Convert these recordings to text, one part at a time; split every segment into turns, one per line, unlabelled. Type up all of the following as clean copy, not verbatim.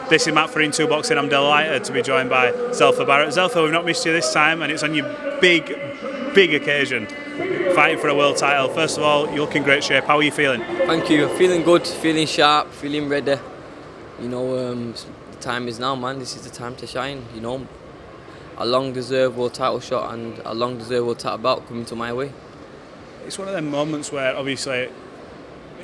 This is Matt for Into Boxing. I'm delighted to be joined by Zelfa Barrett. Zelfa, we've not missed you this time, and it's on your big occasion, fighting for a world title. First of all, you look in great shape. How are you feeling?
Thank you. Feeling good, feeling sharp, feeling ready. The time is now, man. This is the time to shine. A long-deserved world title shot and a long-deserved world title bout coming to my way.
It's one of them moments where obviously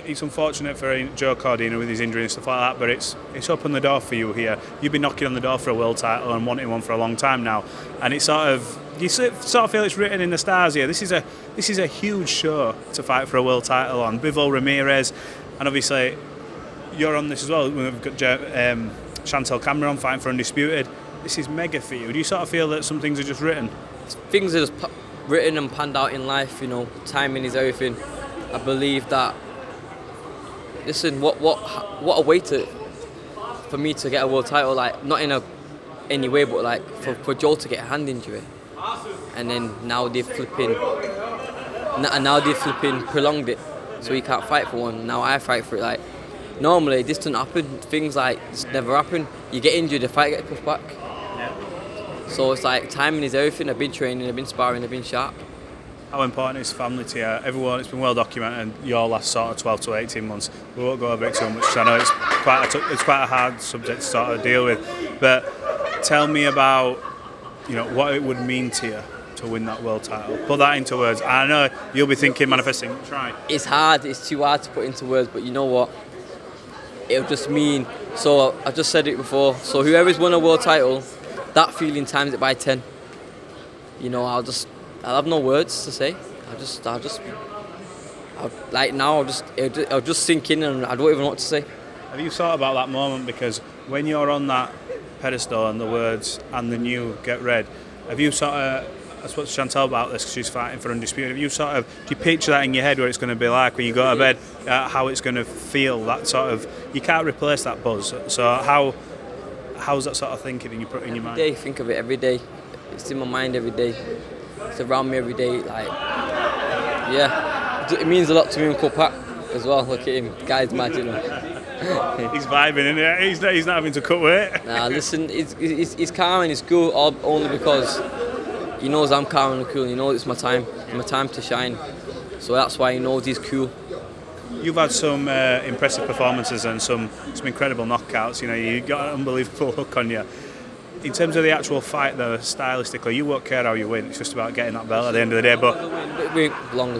it's unfortunate for Joe Cordina with his injury and stuff like that, but it's opened the door for you here. You've been knocking on the door for a world title and wanting one for a long time now, and it's you sort of feel it's written in the stars here. This is a huge show to fight for a world title on. Bivol, Ramirez, and obviously you're on this as well. We've got Chantel Cameron fighting for undisputed. This is mega for you. Do you sort of feel that some things are just written? Things
are just written and panned out in life. Timing is everything. I believe that. Listen, what a way for me to get a world title, like not in any way, but like for Joe to get a hand injury, and then now they've flipping prolonged it, so he can't fight for one. Now I fight for it. Like normally this doesn't happen. Things like this never happen. You get injured, the fight gets pushed back. So it's like timing is everything. I've been training, I've been sparring, I've been sharp.
How important is family to you? Everyone, it's been well documented, your last sort of 12 to 18 months. We won't go over it too much, I know it's quite a hard subject to sort of deal with. But tell me about what it would mean to you to win that world title. Put that into words. I know you'll be thinking, manifesting, try.
It's hard, it's too hard to put into words, but you know what? It'll just mean, so I just said it before, so whoever's won a world title, that feeling times it by 10. I'll have no words to say. I'll just sink in and I don't even know what to say.
Have you thought about that moment? Because when you're on that pedestal and the words "and the new" get read, have you sort of, I spoke to Chantel about this because she's fighting for undisputed, have you do you picture that in your head what it's going to be like when you go to bed, how it's going to feel, that sort of, you can't replace that buzz, so how's that sort of thinking in your mind?
I think of it every day. It's in my mind every day. It's around me every day. It means a lot to me and Pat as well. Look at him, the guy's mad,
He's vibing, isn't he? He's not having to cut weight.
Nah, listen, he's calm and he's cool only because he knows I'm calm and cool. He knows it's my time to shine. So that's why he knows he's cool.
You've had some impressive performances and some incredible knockouts. You got an unbelievable hook on you. In terms of the actual fight, though, stylistically, you won't care how you win. It's just about getting that belt at the end of the day. But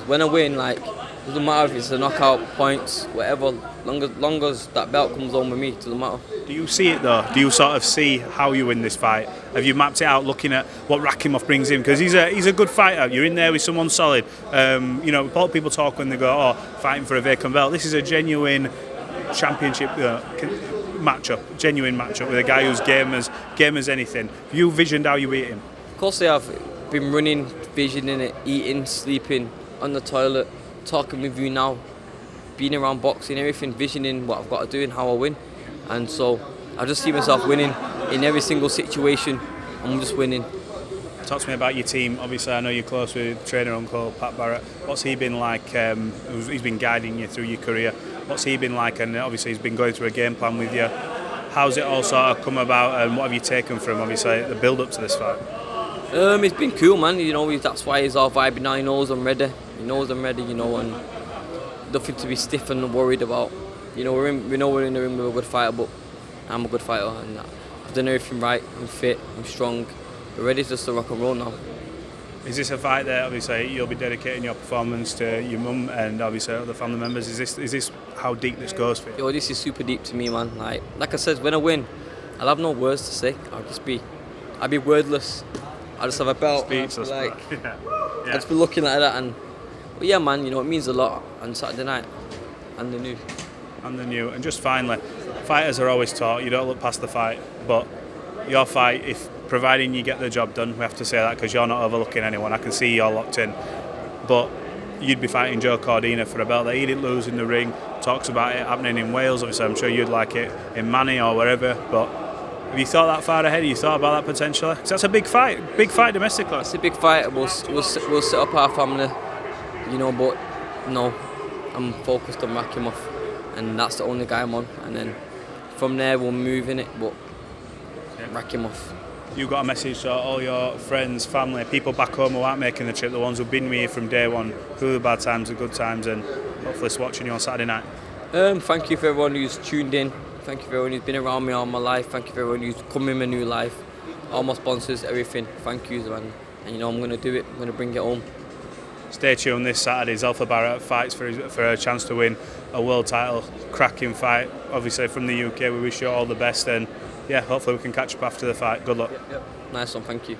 when I win, doesn't matter if it's a knockout, points, whatever. Long as that belt comes home with me, doesn't matter.
Do you see it though? Do you sort of see how you win this fight? Have you mapped it out, looking at what Rakhimov brings in? Because he's a good fighter. You're in there with someone solid. A lot of people talk when they go, fighting for a vacant belt. This is a genuine championship genuine matchup with a guy who's game as anything. Have you visioned how you beat him?
Of course I have. Been running, visioning it, eating, sleeping, on the toilet, talking with you now, being around boxing, everything, visioning what I've got to do and how I win. And so I just see myself winning in every single situation. I'm just winning.
Talk to me about your team. Obviously, I know you're close with trainer uncle Pat Barrett. What's he been like? He's been guiding you through your career. What's he been like? And obviously, he's been going through a game plan with you. How's it all sort of come about, and what have you taken from obviously the build up to this fight?
It's been cool, man. That's why he's all vibing now. He knows I'm ready. And nothing to be stiff and worried about. We know we're in the ring with a good fighter, but I'm a good fighter, and I've done everything right. I'm fit. I'm strong. We're ready just to rock and roll now.
Is this a fight that obviously you'll be dedicating your performance to your mum and obviously other family members? Is this how deep this goes for you?
This is super deep to me, man. Like I said, when I win, I'll have no words to say. I'll be wordless. I'll just have a belt.
Speechless.
I'll just be looking like that. But yeah, man, it means a lot on Saturday night. And the new. And just finally, fighters are always taught you don't look past the fight, but your fight, providing you get the job done, we have to say that because you're not overlooking anyone. I can see you're locked in. But you'd be fighting Joe Cordina for a belt that he didn't lose in the ring. Talks about it happening in Wales. Obviously, I'm sure you'd like it in Manny or wherever. But have you thought that far ahead? Have you thought about that potentially? Because that's a big fight domestically. It's a big fight. We'll set up our family, but no, I'm focused on Rakhimov, and that's the only guy I'm on. And then from there we'll move in it. But Rakhimov.
You've got a message to all your friends, family, people back home who aren't making the trip, the ones who've been with you from day one, through the bad times, the good times, and hopefully watching you on Saturday night.
Thank you for everyone who's tuned in. Thank you for everyone who's been around me all my life. Thank you for everyone who's come in my new life. All my sponsors, everything. Thank you, man. And I'm going to do it. I'm going to bring it home.
Stay tuned this Saturday. Zelfa Barrett fights for a chance to win a world title. Cracking fight. Obviously from the UK, we wish you all the best, and hopefully we can catch up after the fight. Good luck.
Yep. Nice one, thank you.